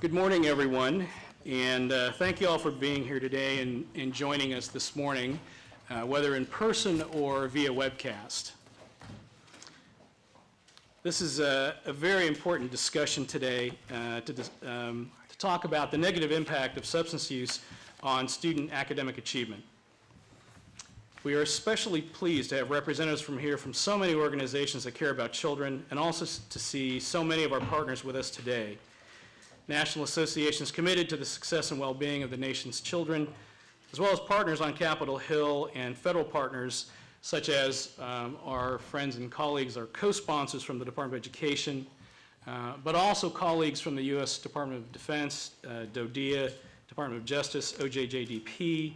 Good morning, everyone, and thank you all for being here today and joining us this morning, whether in person or via webcast. This is a very important discussion today to talk about the negative impact of substance use on student academic achievement. We are especially pleased to have representatives from here from so many organizations that care about children, and also to see so many of our partners with us today. National associations committed to the success and well-being of the nation's children, as well as partners on Capitol Hill and federal partners such as our friends and colleagues, our co-sponsors from the Department of Education, but also colleagues from the U.S. Department of Defense, DODEA, Department of Justice, OJJDP,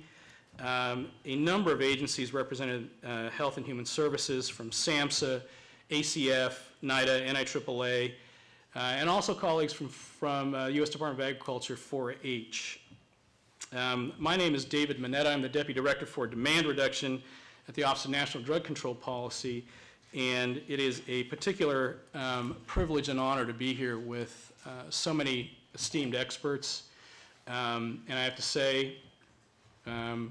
a number of agencies represented, Health and Human Services from SAMHSA, ACF, NIDA, NIAAA, and also colleagues from U.S. Department of Agriculture, 4-H. My name is David Mineta. I'm the Deputy Director for Demand Reduction at the Office of National Drug Control Policy, and it is a particular privilege and honor to be here with so many esteemed experts. And I have to say,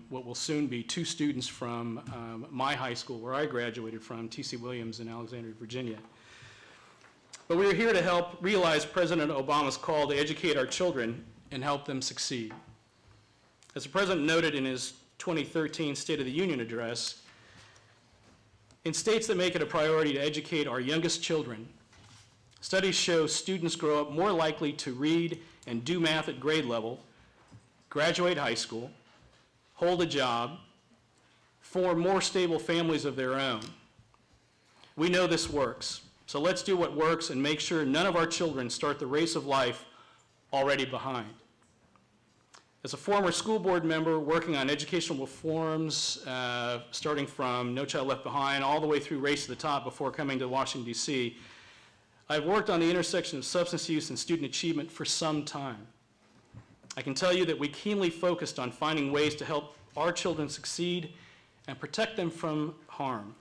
what will soon be two students from my high school where I graduated from, T.C. Williams in Alexandria, Virginia. But we are here to help realize President Obama's call to educate our children and help them succeed. As the President noted in his 2013 State of the Union address, in states that make it a priority to educate our youngest children, studies show students grow up more likely to read and do math at grade level, graduate high school, hold a job, form more stable families of their own. We know this works, so let's do what works and make sure none of our children start the race of life already behind. As a former school board member working on educational reforms, starting from No Child Left Behind all the way through Race to the Top before coming to Washington, D.C., I've worked on the intersection of substance use and student achievement for some time. I can tell you that we keenly focused on finding ways to help our children succeed and protect them from harm.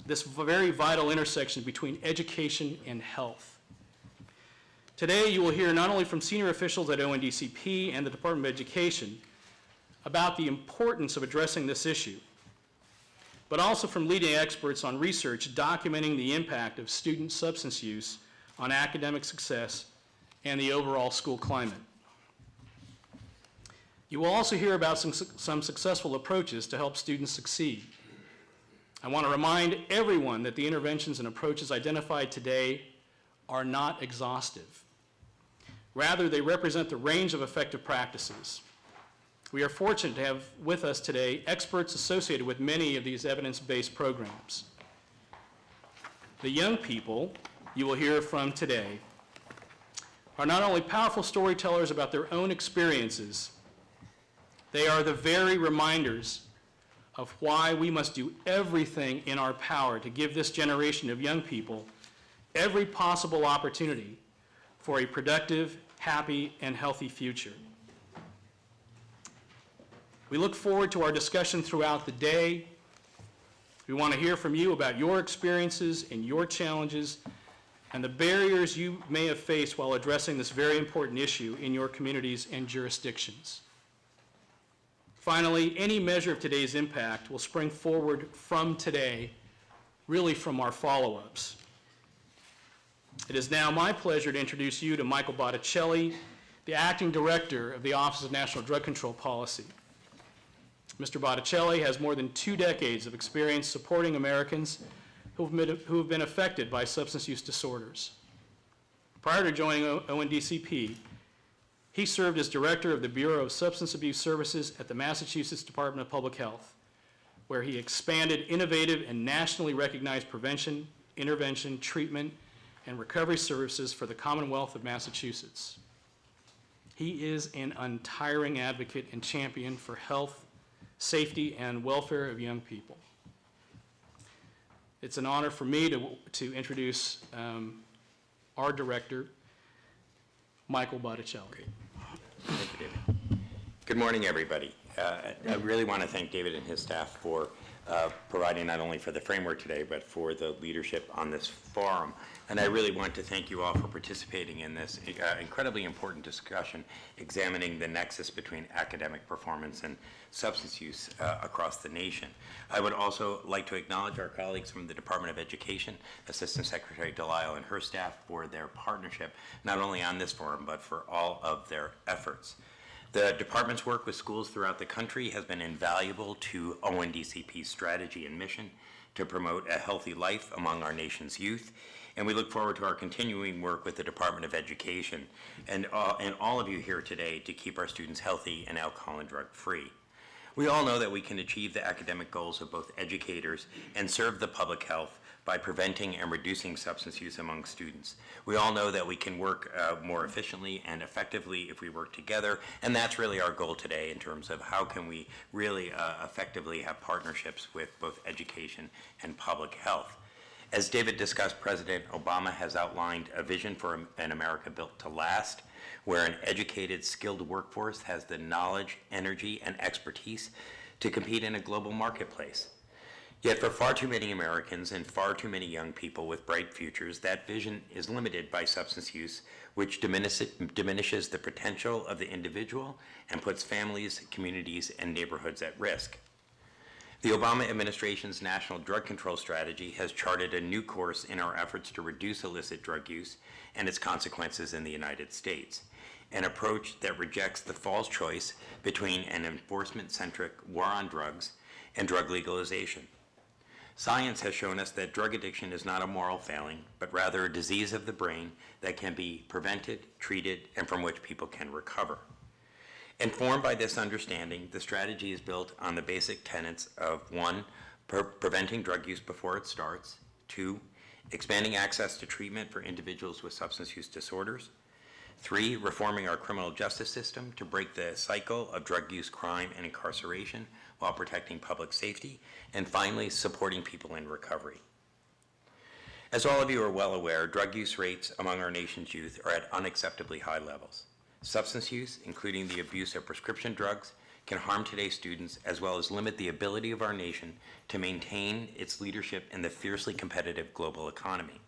This very vital intersection between education and health. Today, you will hear not only from senior officials at ONDCP and the Department of Education about the importance of addressing this issue, but also from leading experts on research documenting the impact of student substance use on academic success and the overall school climate. You will also hear about some successful approaches to help students succeed. I want to remind everyone that the interventions and approaches identified today are not exhaustive. Rather, they represent the range of effective practices. We are fortunate to have with us today experts associated with many of these evidence-based programs. The young people you will hear from today are not only powerful storytellers about their own experiences, they are the very reminders of why we must do everything in our power to give this generation of young people every possible opportunity for a productive, happy, and healthy future. We look forward to our discussion throughout the day. We want to hear from you about your experiences and your challenges and the barriers you may have faced while addressing this very important issue in your communities and jurisdictions. Finally, any measure of today's impact will spring forward from today, really from our follow-ups. It is now my pleasure to introduce you to Michael Botticelli, the Acting Director of the Office of National Drug Control Policy. Mr. Botticelli has more than 2 decades of experience supporting Americans who have been affected by substance use disorders. Prior to joining ONDCP, he served as Director of the Bureau of Substance Abuse Services at the Massachusetts Department of Public Health, where he expanded innovative and nationally recognized prevention, intervention, treatment, and recovery services for the Commonwealth of Massachusetts. He is an untiring advocate and champion for health, safety, and welfare of young people. It's an honor for me to introduce our director, Michael Botticelli. Thank you, David. Good morning, everybody. I really want to thank David and his staff for providing not only for the framework today, but for the leadership on this forum. And I really want to thank you all for participating in this incredibly important discussion examining the nexus between academic performance and substance use across the nation. I would also like to acknowledge our colleagues from the Department of Education, Assistant Secretary Delisle and her staff for their partnership, not only on this forum, but for all of their efforts. The department's work with schools throughout the country has been invaluable to ONDCP's strategy and mission to promote a healthy life among our nation's youth, and we look forward to our continuing work with the Department of Education and all of you here today to keep our students healthy and alcohol and drug free. We all know that we can achieve the academic goals of both educators and serve the public health by preventing and reducing substance use among students. We all know that we can work more efficiently and effectively if we work together, and that's really our goal today in terms of how can we really effectively have partnerships with both education and public health. As David discussed, President Obama has outlined a vision for an America built to last, where an educated, skilled workforce has the knowledge, energy, and expertise to compete in a global marketplace. Yet for far too many Americans and far too many young people with bright futures, that vision is limited by substance use, which diminishes the potential of the individual and puts families, communities, and neighborhoods at risk. The Obama administration's national drug control strategy has charted a new course in our efforts to reduce illicit drug use and its consequences in the United States, an approach that rejects the false choice between an enforcement-centric war on drugs and drug legalization. Science has shown us that drug addiction is not a moral failing, but rather a disease of the brain that can be prevented, treated, and from which people can recover. Informed by this understanding, the strategy is built on the basic tenets of 1, preventing drug use before it starts, 2, expanding access to treatment for individuals with substance use disorders, 3, reforming our criminal justice system to break the cycle of drug use, crime, and incarceration while protecting public safety, and finally, supporting people in recovery. As all of you are well aware, drug use rates among our nation's youth are at unacceptably high levels. Substance use, including the abuse of prescription drugs, can harm today's students as well as limit the ability of our nation to maintain its leadership in the fiercely competitive global economy.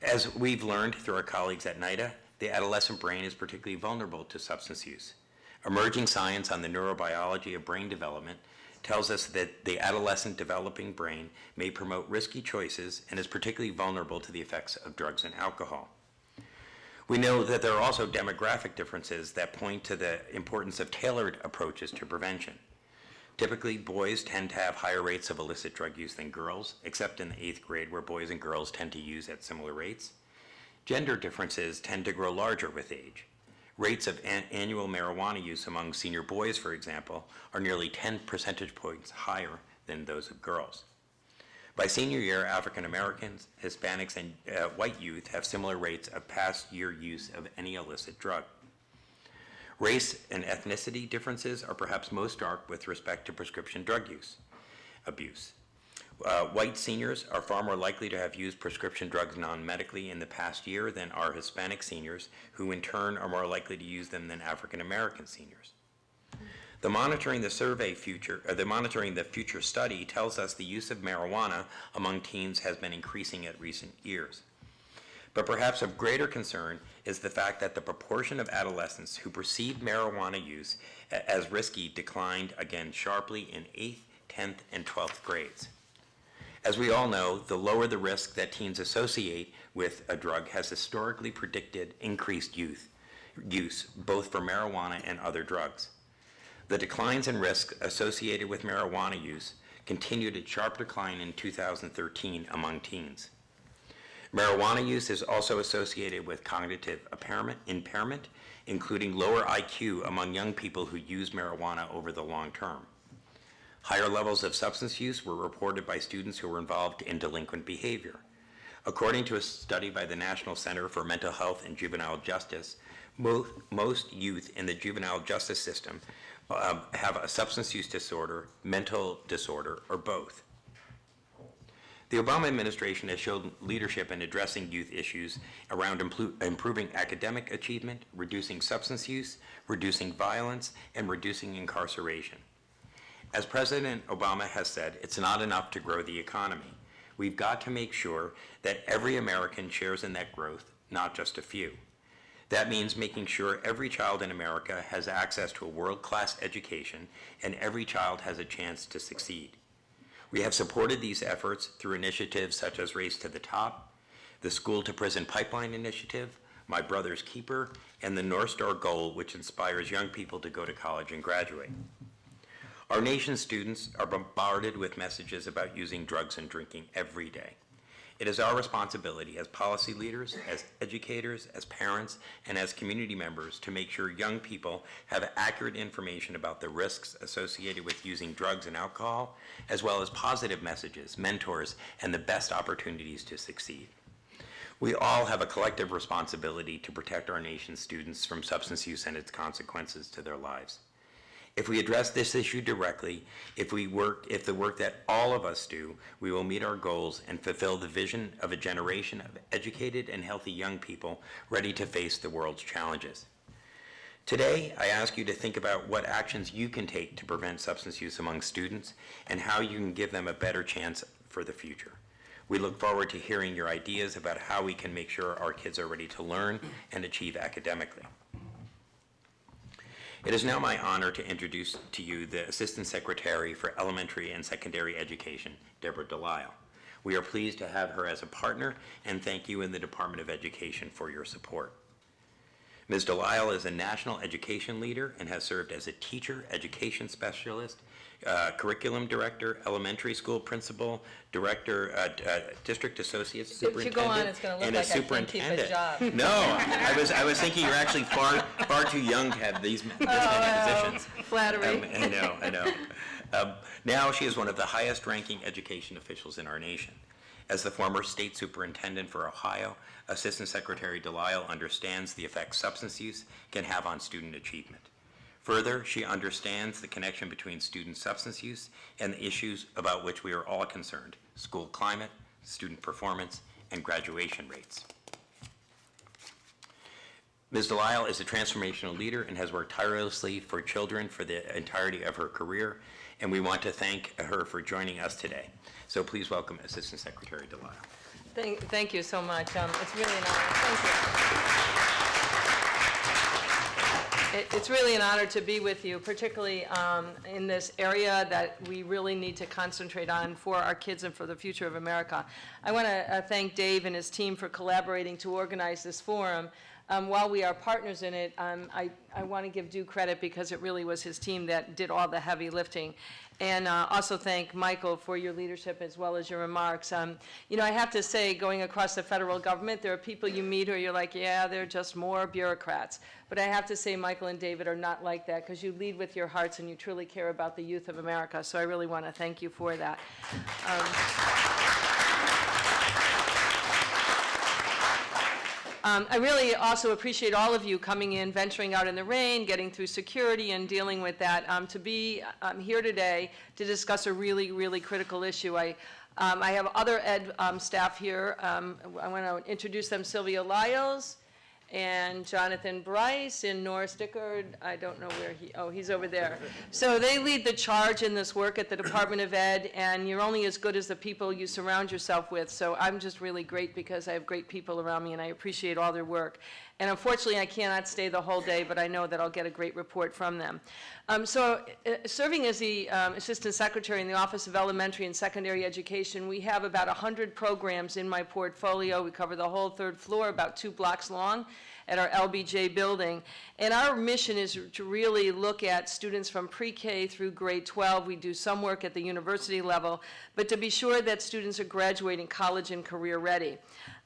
As we've learned through our colleagues at NIDA, the adolescent brain is particularly vulnerable to substance use. Emerging science on the neurobiology of brain development tells us that the adolescent developing brain may promote risky choices and is particularly vulnerable to the effects of drugs and alcohol. We know that there are also demographic differences that point to the importance of tailored approaches to prevention. Typically, boys tend to have higher rates of illicit drug use than girls, except in the 8th grade where boys and girls tend to use at similar rates. Gender differences tend to grow larger with age. Rates of annual marijuana use among senior boys, for example, are nearly 10 percentage points higher than those of girls. By senior year, African Americans, Hispanics, and white youth have similar rates of past year use of any illicit drug. Race and ethnicity differences are perhaps most stark with respect to prescription drug abuse. White seniors are far more likely to have used prescription drugs non-medically in the past year than are Hispanic seniors, who in turn are more likely to use them than African American seniors. The Monitoring the Future study tells us the use of marijuana among teens has been increasing at recent years. But perhaps of greater concern is the fact that the proportion of adolescents who perceived marijuana use as risky declined again sharply in 8th, 10th, and 12th grades. As we all know, the lower the risk that teens associate with a drug has historically predicted increased use, both for marijuana and other drugs. The declines in risk associated with marijuana use continued its sharp decline in 2013 among teens. Marijuana use is also associated with cognitive impairment, including lower IQ among young people who use marijuana over the long term. Higher levels of substance use were reported by students who were involved in delinquent behavior. According to a study by the National Center for Mental Health and Juvenile Justice, most youth in the juvenile justice system have a substance use disorder, mental disorder, or both. The Obama administration has shown leadership in addressing youth issues around improving academic achievement, reducing substance use, reducing violence, and reducing incarceration. As President Obama has said, it's not enough to grow the economy. We've got to make sure that every American shares in that growth, not just a few. That means making sure every child in America has access to a world-class education and every child has a chance to succeed. We have supported these efforts through initiatives such as Race to the Top, the School to Prison Pipeline Initiative, My Brother's Keeper, and the North Star Goal, which inspires young people to go to college and graduate. Our nation's students are bombarded with messages about using drugs and drinking every day. It is our responsibility as policy leaders, as educators, as parents, and as community members to make sure young people have accurate information about the risks associated with using drugs and alcohol, as well as positive messages, mentors, and the best opportunities to succeed. We all have a collective responsibility to protect our nation's students from substance use and its consequences to their lives. If we address this issue directly, if the work that all of us do, we will meet our goals and fulfill the vision of a generation of educated and healthy young people ready to face the world's challenges. Today, I ask you to think about what actions you can take to prevent substance use among students and how you can give them a better chance for the future. We look forward to hearing your ideas about how we can make sure our kids are ready to learn and achieve academically. It is now my honor to introduce to you the Assistant Secretary for Elementary and Secondary Education, Deborah Delisle. We are pleased to have her as a partner and thank you in the Department of Education for your support. Ms. Delisle is a national education leader and has served as a teacher, education specialist, curriculum director, elementary school principal, director, district associate superintendent, If you go on, it's going to look like I can't keep a job. No, I was thinking you're actually far too young to have this many positions. Flattery. I know. Now she is one of the highest-ranking education officials in our nation. As the former state superintendent for Ohio, Assistant Secretary Delisle understands the effect substance use can have on student achievement. Further, she understands the connection between student substance use and the issues about which we are all concerned: school climate, student performance, and graduation rates. Ms. Delisle is a transformational leader and has worked tirelessly for children for the entirety of her career, and we want to thank her for joining us today. So please welcome Assistant Secretary Delisle. Thank you so much. It's really an honor. Thank you. It's really an honor to be with you, particularly in this area that we really need to concentrate on for our kids and for the future of America. I want to thank Dave and his team for collaborating to organize this forum. While we are partners in it, I want to give due credit because it really was his team that did all the heavy lifting. And also thank Michael for your leadership as well as your remarks. You know, I have to say, going across the federal government, there are people you meet who you're like, yeah, they're just more bureaucrats. But I have to say Michael and David are not like that because you lead with your hearts and you truly care about the youth of America. So I really want to thank you for that. I really also appreciate all of you coming in, venturing out in the rain, getting through security and dealing with that. To be here today to discuss a really, really critical issue. I have other ed staff here. I want to introduce them: Sylvia Lyles and Jonathan Bryce and Norris Dickard. I don't know where he's over there. So they lead the charge in this work at the Department of Ed, and you're only as good as the people you surround yourself with. So I'm just really great because I have great people around me, and I appreciate all their work. And unfortunately, I cannot stay the whole day, but I know that I'll get a great report from them. Serving as the Assistant Secretary in the Office of Elementary and Secondary Education, we have about 100 programs in my portfolio. We cover the whole third floor, about 2 blocks long, at our LBJ building. And our mission is to really look at students from pre-K through grade 12. We do some work at the university level, but to be sure that students are graduating college and career ready.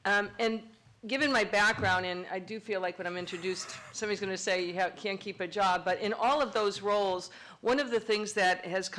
And given my background, and I do feel like when I'm introduced, somebody's going to say you can't keep a job, but in all of those roles, one of the things that has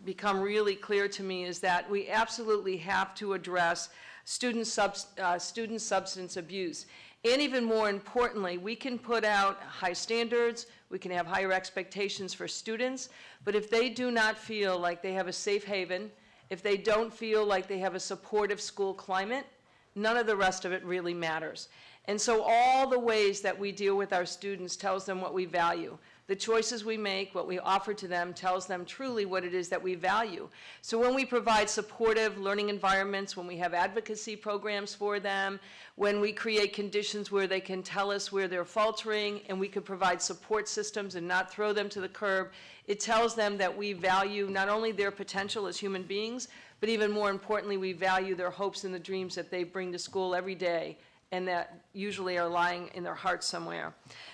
become really clear to me is that we absolutely have to address student substance abuse. And even more importantly, we can put out high standards, we can have higher expectations for students, but if they do not feel like they have a safe haven, if they don't feel like they have a supportive school climate, none of the rest of it really matters. And so all the ways that we deal with our students tells them what we value. The choices we make, what we offer to them, tells them truly what it is that we value. So when we provide supportive learning environments, when we have advocacy programs for them, when we create conditions where they can tell us where they're faltering, and we can provide support systems and not throw them to the curb, it tells them that we value not only their potential as human beings, but even more importantly, we value their hopes and the dreams that they bring to school every day, and that usually are lying in their hearts somewhere.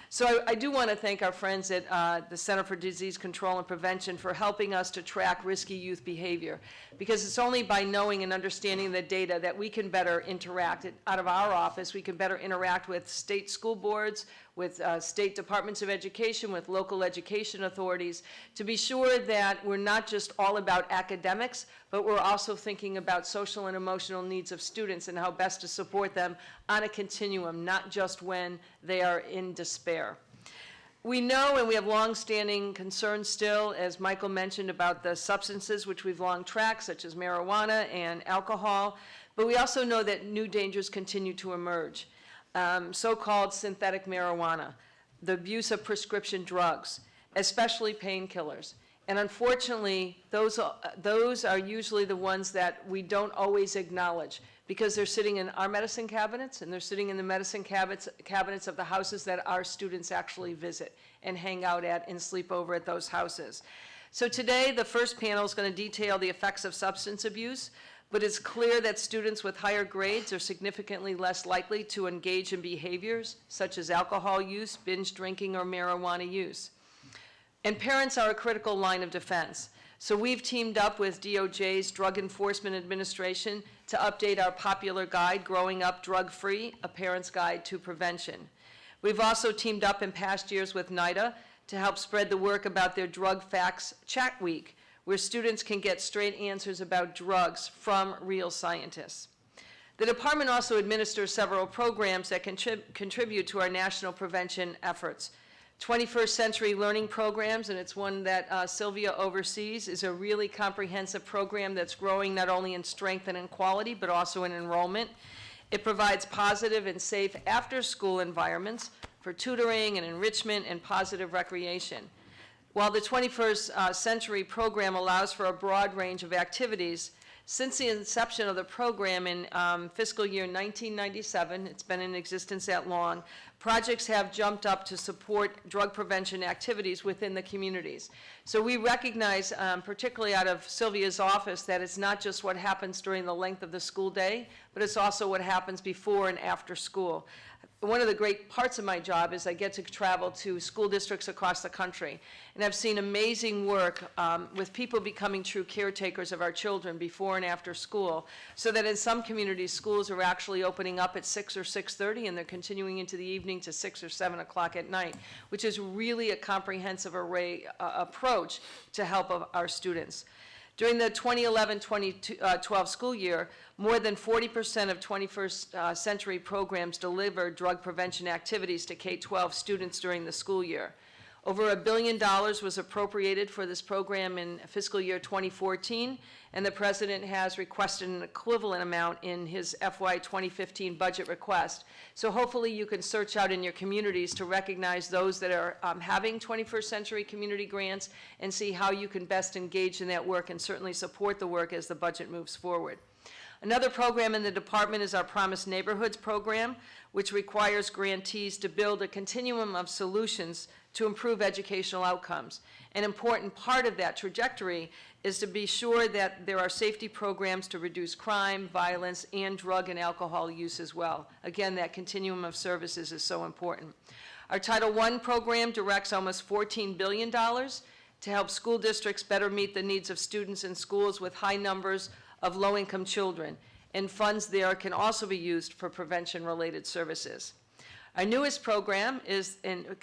So I do want to thank our friends at the Center for Disease Control and Prevention for helping us to track risky youth behavior, because it's only by knowing and understanding the data that we can better interact. Out of our office, we can better interact with state school boards, with state departments of education, with local education authorities, to be sure that we're not just all about academics, but we're also thinking about social and emotional needs of students and how best to support them on a continuum, not just when they are in despair. We know, and we have long-standing concerns still, as Michael mentioned, about the substances which we've long tracked, such as marijuana and alcohol, but we also know that new dangers continue to emerge. So-called synthetic marijuana, the abuse of prescription drugs, especially painkillers. And unfortunately, those are usually the ones that we don't always acknowledge, because they're sitting in our medicine cabinets, and they're sitting in the medicine cabinets of the houses that our students actually visit and hang out at and sleep over at those houses. So today, the first panel is going to detail the effects of substance abuse, but it's clear that students with higher grades are significantly less likely to engage in behaviors such as alcohol use, binge drinking, or marijuana use. And parents are a critical line of defense. So we've teamed up with DOJ's Drug Enforcement Administration to update our popular guide, Growing Up Drug-Free, A Parent's Guide to Prevention. We've also teamed up in past years with NIDA to help spread the work about their Drug Facts Chat Week, where students can get straight answers about drugs from real scientists. The department also administers several programs that contribute to our national prevention efforts. 21st Century Learning Programs, and it's one that Sylvia oversees, is a really comprehensive program that's growing not only in strength and in quality, but also in enrollment. It provides positive and safe after-school environments for tutoring and enrichment and positive recreation. While the 21st Century program allows for a broad range of activities, since the inception of the program in fiscal year 1997, it's been in existence that long, projects have jumped up to support drug prevention activities within the communities. So we recognize, particularly out of Sylvia's office, that it's not just what happens during the length of the school day, but it's also what happens before and after school. One of the great parts of my job is I get to travel to school districts across the country, and I've seen amazing work with people becoming true caretakers of our children before and after school, so that in some communities, schools are actually opening up at 6 or 6:30, and they're continuing into the evening to 6 or 7 o'clock at night, which is really a comprehensive approach to help our students. During the 2011-2012 school year, more than 40% of 21st Century programs delivered drug prevention activities to K-12 students during the school year. Over $1 billion was appropriated for this program in fiscal year 2014, and the President has requested an equivalent amount in his FY 2015 budget request. So hopefully you can search out in your communities to recognize those that are having 21st Century Community grants and see how you can best engage in that work and certainly support the work as the budget moves forward. Another program in the department is our Promise Neighborhoods program, which requires grantees to build a continuum of solutions to improve educational outcomes. An important part of that trajectory is to be sure that there are safety programs to reduce crime, violence, and drug and alcohol use as well. Again, that continuum of services is so important. Our Title I program directs almost $14 billion to help school districts better meet the needs of students in schools with high numbers of low-income children, and funds there can also be used for prevention-related services. Our newest program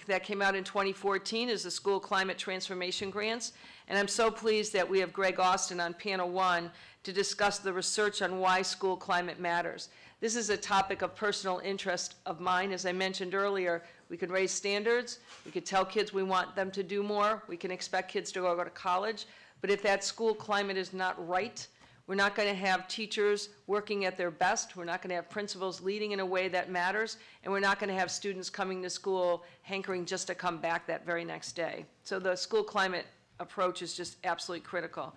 that came out in 2014 is the School Climate Transformation Grants, and I'm so pleased that we have Greg Austin on panel 1 to discuss the research on why school climate matters. This is a topic of personal interest of mine. As I mentioned earlier, we could raise standards, we could tell kids we want them to do more, we can expect kids to go to college, but if that school climate is not right, We're not going to have teachers working at their best. We're not going to have principals leading in a way that matters. And we're not going to have students coming to school hankering just to come back that very next day. So the school climate approach is just absolutely critical.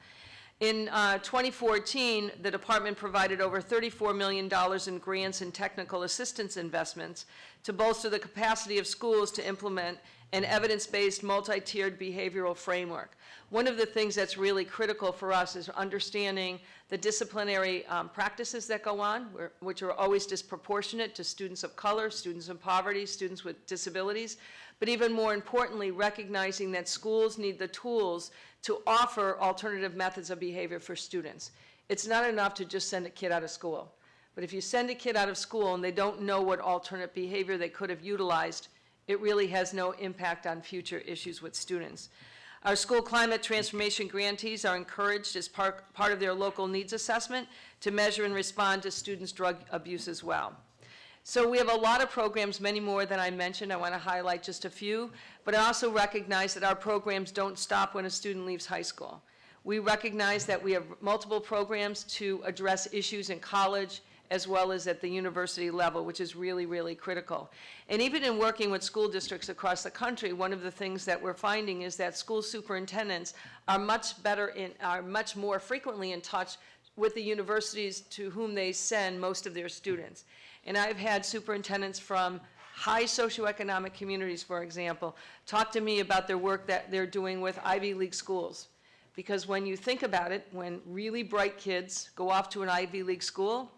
In 2014, the department provided over $34 million in grants and technical assistance investments to bolster the capacity of schools to implement an evidence-based, multi-tiered behavioral framework. One of the things that's really critical for us is understanding the disciplinary practices that go on, which are always disproportionate to students of color, students in poverty, students with disabilities, but even more importantly, recognizing that schools need the tools to offer alternative methods of behavior for students. It's not enough to just send a kid out of school. But if you send a kid out of school and they don't know what alternate behavior they could have utilized, it really has no impact on future issues with students. Our school climate transformation grantees are encouraged as part of their local needs assessment to measure and respond to students' drug abuse as well. So we have a lot of programs, many more than I mentioned. I want to highlight just a few, but I also recognize that our programs don't stop when a student leaves high school. We recognize that we have multiple programs to address issues in college as well as at the university level, which is really, really critical. And even in working with school districts across the country, one of the things that we're finding is that school superintendents are much more frequently in touch with the universities to whom they send most of their students. And I've had superintendents from high socioeconomic communities, for example, talk to me about their work that they're doing with Ivy League schools. Because when you think about it, when really bright kids go off to an Ivy League school,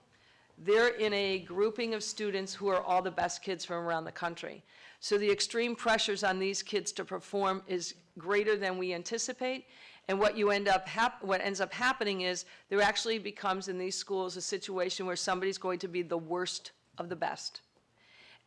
they're in a grouping of students who are all the best kids from around the country. So the extreme pressures on these kids to perform is greater than we anticipate. And what ends up happening is there actually becomes in these schools a situation where somebody's going to be the worst of the best.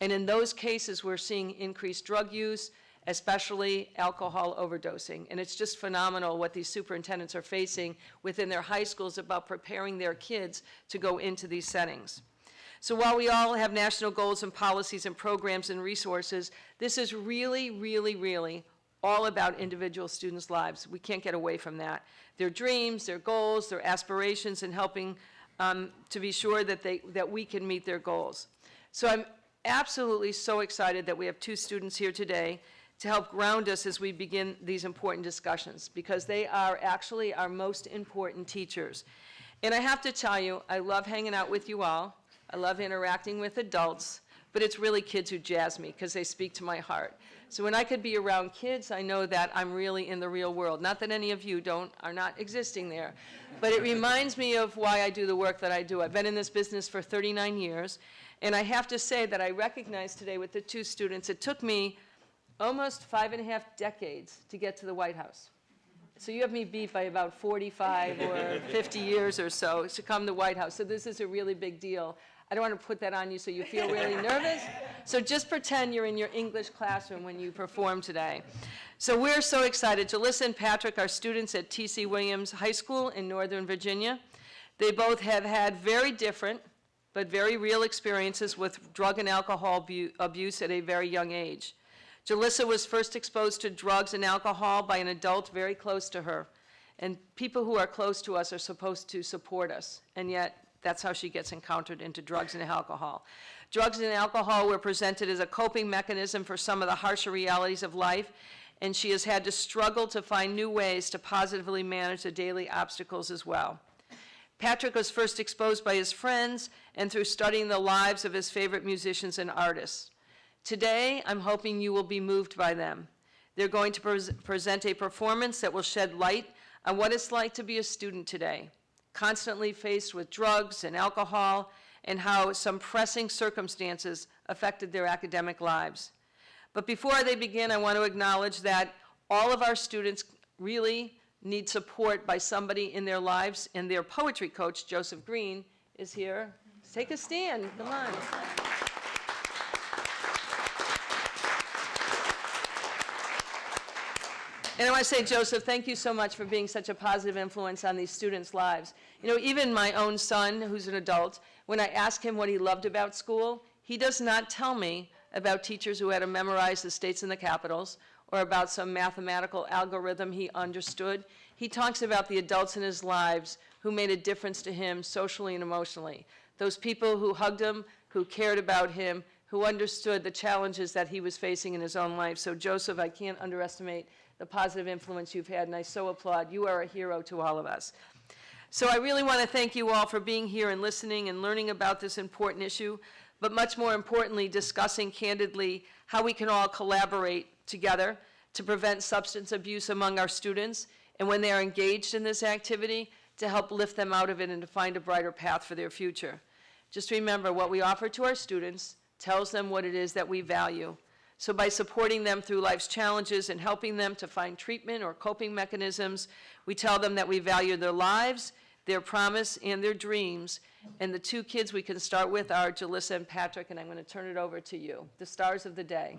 And in those cases, we're seeing increased drug use, especially alcohol overdosing. And it's just phenomenal what these superintendents are facing within their high schools about preparing their kids to go into these settings. So while we all have national goals and policies and programs and resources, this is really, really, really all about individual students' lives. We can't get away from that. Their dreams, their goals, their aspirations, and helping to be sure that we can meet their goals. So I'm absolutely so excited that we have two students here today to help ground us as we begin these important discussions, because they are actually our most important teachers. And I have to tell you, I love hanging out with you all. I love interacting with adults, but it's really kids who jazz me because they speak to my heart. So when I could be around kids, I know that I'm really in the real world. Not that any of you are not existing there, but it reminds me of why I do the work that I do. I've been in this business for 39 years, and I have to say that I recognize today with the two students, it took me almost 5.5 decades to get to the White House. So you have me beat by about 45 or 50 years or so to come to the White House. So this is a really big deal. I don't want to put that on you so you feel really nervous. So just pretend you're in your English classroom when you perform today. So we're so excited. Jalissa and Patrick are students at T.C. Williams High School in Northern Virginia. They both have had very different but very real experiences with drug and alcohol abuse at a very young age. Jalissa was first exposed to drugs and alcohol by an adult very close to her. And people who are close to us are supposed to support us, and yet that's how she gets encountered into drugs and alcohol. Drugs and alcohol were presented as a coping mechanism for some of the harsher realities of life, and she has had to struggle to find new ways to positively manage the daily obstacles as well. Patrick was first exposed by his friends and through studying the lives of his favorite musicians and artists. Today, I'm hoping you will be moved by them. They're going to present a performance that will shed light on what it's like to be a student today, constantly faced with drugs and alcohol, and how some pressing circumstances affected their academic lives. But before they begin, I want to acknowledge that all of our students really need support by somebody in their lives, and their poetry coach, Joseph Green, is here. Take a stand, come on. And I want to say, Joseph, thank you so much for being such a positive influence on these students' lives. You know, even my own son, who's an adult, when I ask him what he loved about school, he does not tell me about teachers who had to memorize the states and the capitals, or about some mathematical algorithm he understood. He talks about the adults in his lives who made a difference to him socially and emotionally. Those people who hugged him, who cared about him, who understood the challenges that he was facing in his own life. So Joseph, I can't underestimate the positive influence you've had, and I so applaud. You are a hero to all of us. So I really want to thank you all for being here and listening and learning about this important issue, but much more importantly, discussing candidly how we can all collaborate together to prevent substance abuse among our students, and when they are engaged in this activity, to help lift them out of it and to find a brighter path for their future. Just remember, what we offer to our students tells them what it is that we value. So by supporting them through life's challenges and helping them to find treatment or coping mechanisms, we tell them that we value their lives, their promise, and their dreams. And the two kids we can start with are Jalissa and Patrick, and I'm going to turn it over to you, the stars of the day.